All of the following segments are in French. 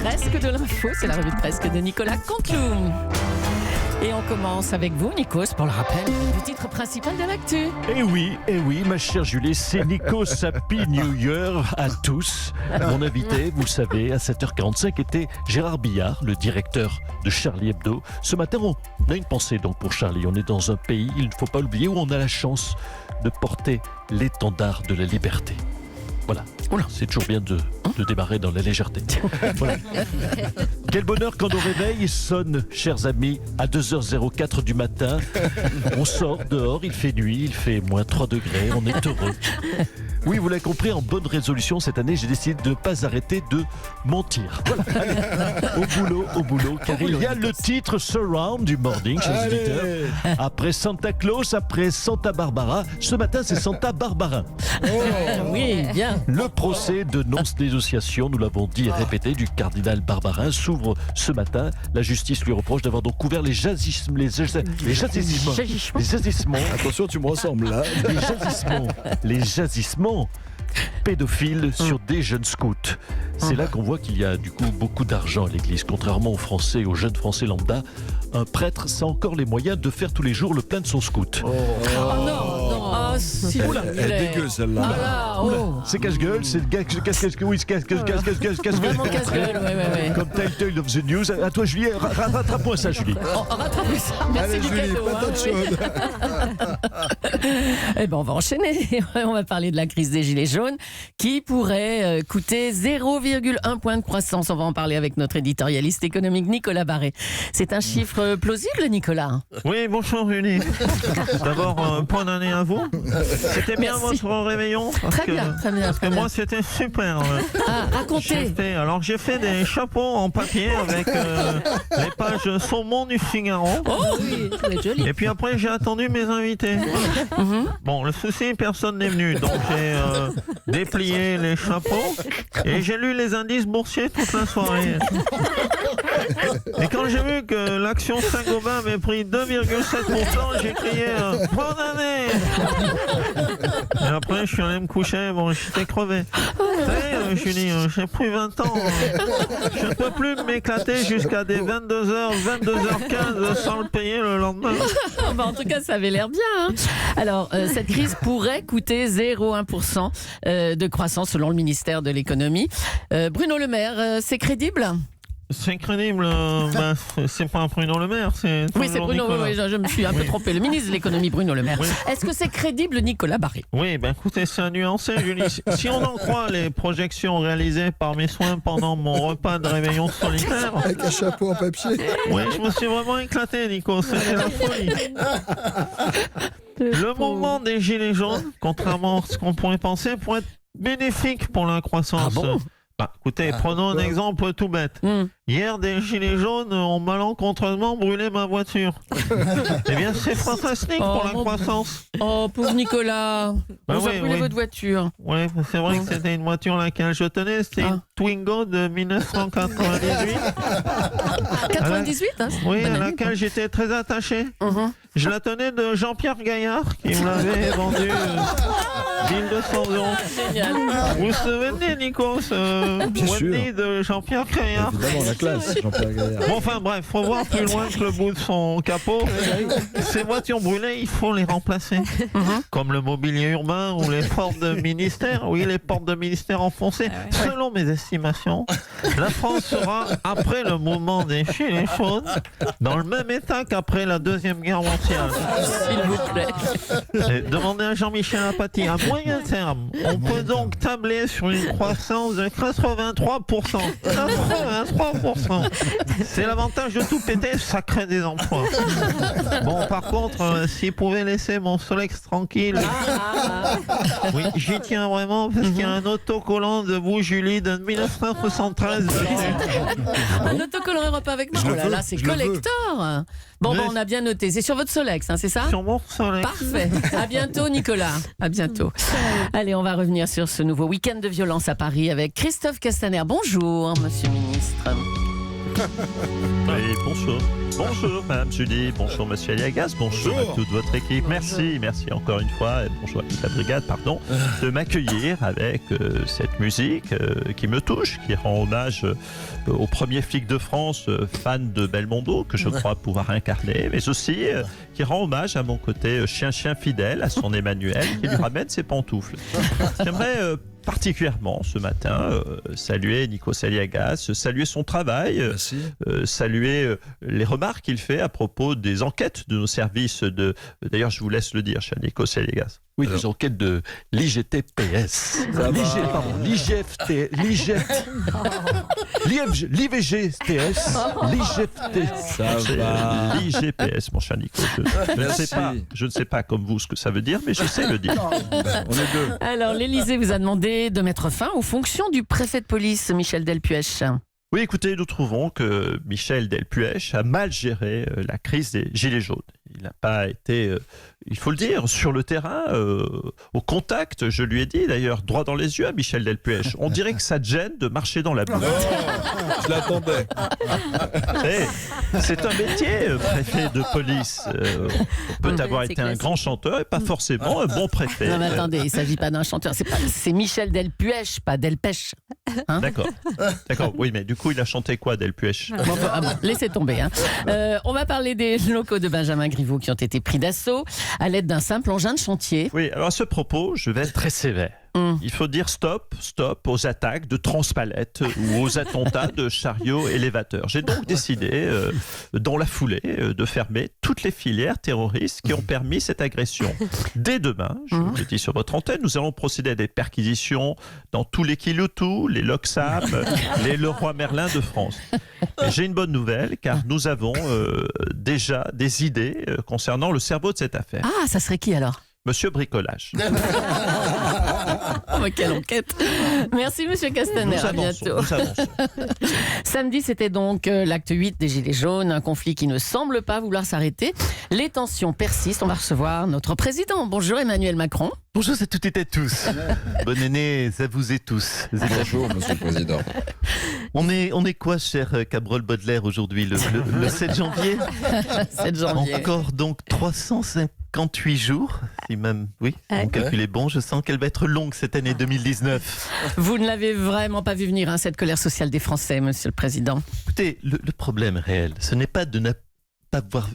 presque de l'info, c'est la revue de presse de Nicolas Canteloup. Et on commence avec vous, Nikos, pour le rappel du titre principal de l'actu. Eh oui, ma chère Julie, c'est Nikos Happy New Year à tous. Mon invité, vous le savez, à 7h45 était Gérard Billard, le directeur de Charlie Hebdo. Ce matin, on a une pensée donc pour Charlie. On est dans un pays, il ne faut pas l'oublier, où on a la chance de porter l'étendard de la liberté. Voilà, c'est toujours bien de démarrer dans la légèreté. Voilà. Quel bonheur quand nos réveils sonnent, chers amis, à 2h04 du matin. On sort dehors, il fait nuit, il fait moins 3 degrés, on est heureux. Oui, vous l'avez compris, en bonne résolution cette année, j'ai décidé de ne pas arrêter de mentir. Voilà, allez, au boulot, car il y a le titre Surround du morning, chers auditeurs. Après Santa Claus, après Santa Barbara, ce matin c'est Santa Barbarin. Oui, bien. Le procès de non-négociation, nous l'avons dit et répété, du cardinal Barbarin s'ouvre ce matin. La justice lui reproche d'avoir donc couvert les jagissements. Attention, tu me ressembles là. Les jagissements pédophiles sur des jeunes scouts. C'est là qu'on voit qu'il y a du coup beaucoup d'argent à l'église. Contrairement aux Français, aux jeunes Français lambda, un prêtre a encore les moyens de faire tous les jours le plein de son scout. Oh non. Si vous Elle est dégueu celle-là. C'est casse-gueule, c'est casse-gueule. Vraiment casse-gueule, ouais. Comme title of the news. À toi, Julie, rattrape-moi ça, Julie. Rattrapez ça. Merci Allez, du Julie, cadeau. patate chaude. Eh ben, on va enchaîner. On va parler de la crise des Gilets jaunes qui pourrait coûter 0,1 point de croissance. On va en parler avec notre éditorialiste économique Nicolas Barré. C'est un chiffre plausible, Nicolas? Oui, bonjour Julie. D'abord, bonne année à vous. C'était bien Merci. votre réveillon? Très bien. Parce que moi, c'était super. Racontez. J'ai fait des chapeaux en papier avec les pages saumon du Figaro. Oh oui, ça va être joli. Et puis après, j'ai attendu mes invités. Bon, le souci, personne n'est venu. Donc, j'ai déplié les chapeaux et j'ai lu les indices boursiers toute la soirée. Et quand j'ai vu que l'action Saint-Gobain m'ait pris 2,7%, j'ai crié « Bonne année !» Et après, je suis allé me coucher. Bon, j'étais crevé. Vous savez, Julie, j'ai pris 20 ans. Je ne peux plus m'éclater jusqu'à des 22h, 22h15 sans le payer le lendemain. En tout cas, ça avait l'air bien. Hein. Alors, cette crise pourrait coûter 0,1% de croissance selon le ministère de l'économie. Bruno Le Maire, c'est crédible ? C'est crédible, c'est pas Bruno Le Maire, c'est Oui, c'est Bruno, oui, je me suis un peu trompé. Le ministre de l'économie, Bruno Le Maire. Oui. Est-ce que c'est crédible, Nicolas Barré? Oui, écoutez, c'est à nuancer, Julie. Si on en croit les projections réalisées par mes soins pendant mon repas de réveillon solitaire... Avec un chapeau en papier. Oui, je me suis vraiment éclaté, Nico, c'était la folie. Le mouvement des Gilets jaunes, contrairement à ce qu'on pourrait penser, pourrait être bénéfique pour la croissance. Ah bon? Écoutez, prenons un exemple tout bête. Hier, des gilets jaunes ont malencontreusement brûlé ma voiture. Eh bien, c'est fantastique pour la croissance. Oh, pauvre Nicolas. Vous avez brûlé votre voiture. Oui, c'est vrai que c'était une voiture à laquelle je tenais. C'était une Twingo de 1998. 98, hein? Oui, à laquelle j'étais très attaché. Je la tenais de Jean-Pierre Gaillard, qui me l'avait vendue 1200 €. Génial. Vous vous souvenez, Nico, Bien sûr. Wendy de Jean-Pierre Gaillard? Évidemment, la classe, Jean-Pierre Gaillard. Bon, enfin bref, faut voir plus loin que le bout de son capot. Ces voitures brûlées, il faut les remplacer. Comme le mobilier urbain ou les portes de ministère. Oui, les portes de ministère enfoncées. Selon mes estimations, la France sera, après le mouvement des Gilets jaunes, dans le même état qu'après la Deuxième Guerre mondiale. S'il vous plaît. Et demandez à Jean-Michel Apathy. À moyen terme, on peut donc tabler sur une croissance de 83%. 83%. C'est l'avantage de tout péter, ça crée des emplois. Bon, par contre, s'il pouvait laisser mon Solex tranquille. Oui, j'y tiens vraiment parce qu'il y a un autocollant de vous, Julie, de 1973. Un autocollant Europe avec moi. Oh là là, c'est collector. Bon, on a bien noté. C'est sur votre Solex, hein, c'est ça? Sur mon Solex. Parfait. À bientôt, Nicolas. À bientôt. Allez, on va revenir sur ce nouveau week-end de violence à Paris avec Christophe Castaner. Bonjour, monsieur le ministre. Oui, bonjour. Bonjour, Madame Julie. Bonjour, Monsieur Aliagas. Bonjour à toute votre équipe. Merci encore une fois. Et bonjour à toute la brigade, de m'accueillir avec cette musique qui me touche, qui rend hommage au premier flic de France, fan de Belmondo, que je crois pouvoir incarner, mais aussi qui rend hommage à mon côté chien fidèle, à son Emmanuel, qui lui ramène ses pantoufles. J'aimerais particulièrement ce matin saluer Nikos Aliagas, saluer son travail, saluer les remarques qu'il fait à propos des enquêtes de nos services d'ailleurs je vous laisse le dire, cher Nikos Aliagas. Oui, des enquêtes de l'IGTPS. L'IGFT, l'IVGTS, l'IGFT. L'IGPS, mon cher Nico. Je ne sais pas comme vous ce que ça veut dire, mais je sais le dire. On est deux. Alors, l'Élysée vous a demandé de mettre fin aux fonctions du préfet de police, Michel Delpuech. Oui, écoutez, nous trouvons que Michel Delpuech a mal géré la crise des Gilets jaunes. Il n'a pas été, il faut le dire, sur le terrain, au contact. Je lui ai dit d'ailleurs, droit dans les yeux à Michel Delpuech. On dirait que ça te gêne de marcher dans la boue. Je l'attendais. C'est un métier, préfet de police. On peut avoir été un grand chanteur et pas forcément un bon préfet. Non mais attendez, il ne s'agit pas d'un chanteur, c'est Michel Delpuech, pas Delpech. Hein, D'accord, oui, mais du coup, il a chanté quoi, Delpuech? Laissez tomber. Hein. On va parler des locaux de Benjamin Griveaux qui ont été pris d'assaut à l'aide d'un simple engin de chantier. Oui, alors à ce propos, je vais être très sévère. Il faut dire stop aux attaques de transpalettes ou aux attentats de chariots élévateurs. J'ai donc décidé, dans la foulée, de fermer toutes les filières terroristes qui ont permis cette agression. Dès demain, je vous le dis sur votre antenne, nous allons procéder à des perquisitions dans tous les Kiloutou, les Loxam, les Leroy Merlin de France. Et j'ai une bonne nouvelle, car nous avons déjà des idées concernant le cerveau de cette affaire. Ah, ça serait qui alors? Monsieur Bricolage. Oh, mais quelle enquête! Merci, monsieur Castaner. À bientôt. Nous avançons. Samedi, c'était donc l'acte 8 des Gilets jaunes, un conflit qui ne semble pas vouloir s'arrêter. Les tensions persistent. On va recevoir notre président. Bonjour, Emmanuel Macron. Bonjour à toutes et à tous. Bonne année à vous et tous. Bonjour, monsieur le président. On est quoi, cher Cabrol Baudelaire, aujourd'hui, le 7 janvier 7 janvier. Encore donc 358 jours, si même, oui, mon calcul est bon. Je sens qu'elle va être longue cette année 2019. Vous ne l'avez vraiment pas vu venir, hein, cette colère sociale des Français, monsieur le président. Écoutez, le problème réel, ce n'est pas de ne pas voir...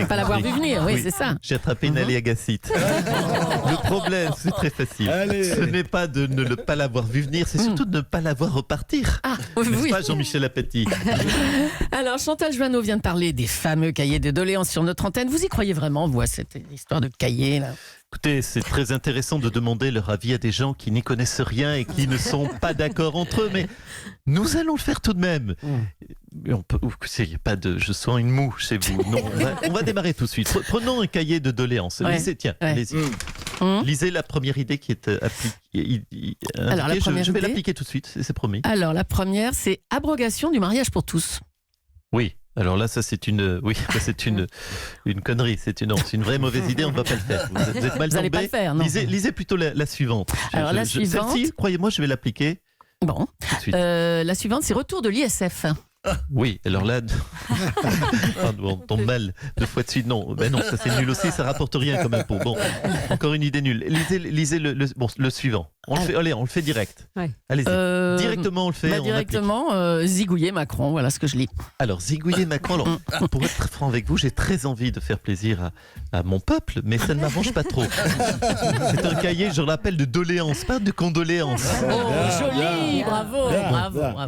Pas l'avoir vu venir, oui, c'est ça. J'ai attrapé une Aliagacite. Le problème, c'est très facile. Ce n'est pas de ne pas l'avoir vu venir, c'est surtout de ne pas la voir repartir. Ah, N'est-ce oui. pas, Jean-Michel Apathy? Alors, Chantal Joanneau vient de parler des fameux cahiers de doléances sur notre antenne. Vous y croyez vraiment, vous, à cette histoire de cahiers, là? Écoutez, c'est très intéressant de demander leur avis à des gens qui n'y connaissent rien et qui ne sont pas d'accord entre eux, mais nous allons le faire tout de même. On peut, y a pas de, je sens une moue chez vous. Non, on va démarrer tout de suite. Prenons un cahier de doléances. Ouais. Lisez, tiens, Ouais. allez-y. Lisez la première idée qui est appliquée. Alors, la première je vais idée. l'appliquer tout de suite, c'est promis. Alors, la première, c'est abrogation du mariage pour tous. Oui. Alors là, ça c'est une connerie, c'est une vraie mauvaise idée, on ne va pas le faire. Vous êtes mal Vous n'allez tombé. pas le faire, non? Lisez plutôt la suivante. Alors, la suivante- Celle-ci, croyez-moi, je vais l'appliquer Bon. tout de suite. La suivante, c'est retour de l'ISF. Oui, alors là, on tombe mal 2 fois de suite. Non, ben non, ça c'est nul aussi, ça rapporte rien comme impôt. Bon, encore une idée nulle. Lisez le suivant. On le fait direct. Ouais. Allez-y. Directement, on le fait. on applique. Directement, zigouiller Macron, voilà ce que je lis. Alors, zigouiller Macron, alors, pour être très franc avec vous, j'ai très envie de faire plaisir à mon peuple, mais ça ne m'arrange pas trop. C'est un cahier, je le rappelle, de doléances, pas de condoléances. Oh, joli, bravo.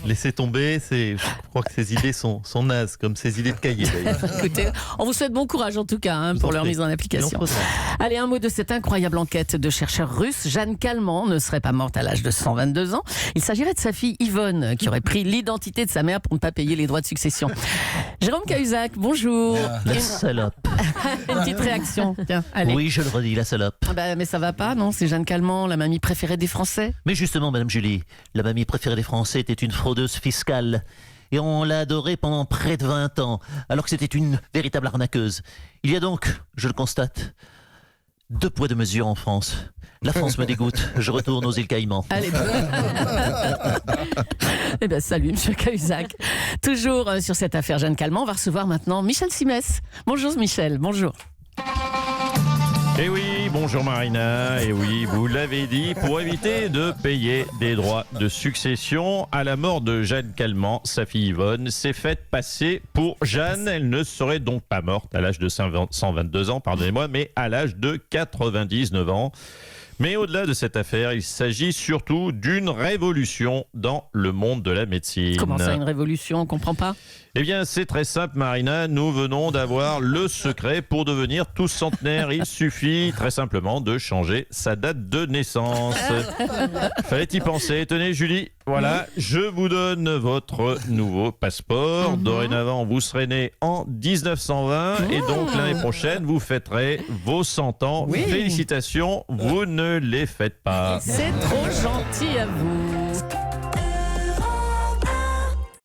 Laissez tomber, je crois que ces idées sont nazes, comme ces idées de cahier d'ailleurs. Écoutez, on vous souhaite bon courage en tout cas, hein, pour leur mise en application. Allez, un mot de cette incroyable enquête de chercheurs russes. Jeanne Calment ne serait pas morte à l'âge de 122 ans. Il s'agirait de sa fille Yvonne, qui aurait pris l'identité de sa mère pour ne pas payer les droits de succession. Jérôme Cahuzac, bonjour. La salope. Une petite réaction. Tiens, allez. Oui, je le redis, la salope. Ah bah, mais ça va pas, non? C'est Jeanne Calment, la mamie préférée des Français. Mais justement, Madame Julie, la mamie préférée des Français était une fraudeuse fiscale. Et on l'a adorée pendant près de 20 ans, alors que c'était une véritable arnaqueuse. Il y a donc, je le constate, 2 poids 2 mesures en France. La France me dégoûte. Je retourne aux îles Caïmans. Allez. Eh bien, salut, monsieur Cahuzac. Toujours sur cette affaire Jeanne Calment, on va recevoir maintenant Michel Simès. Bonjour, Michel. Bonjour. Et oui, bonjour Marina, et oui, vous l'avez dit, pour éviter de payer des droits de succession à la mort de Jeanne Calment, sa fille Yvonne s'est faite passer pour Jeanne. Elle ne serait donc pas morte à l'âge de 122 ans, pardonnez-moi, mais à l'âge de 99 ans. Mais au-delà de cette affaire, il s'agit surtout d'une révolution dans le monde de la médecine. Comment ça, une révolution? On ne comprend pas. Eh bien, c'est très simple, Marina. Nous venons d'avoir le secret pour devenir tous centenaires. Il suffit très simplement de changer sa date de naissance. Fallait y penser. Tenez, Julie, voilà, je vous donne votre nouveau passeport. Dorénavant, vous serez né en 1920 et donc l'année prochaine, vous fêterez vos 100 ans. Oui. Félicitations, vous ne les faites pas. C'est trop gentil à vous.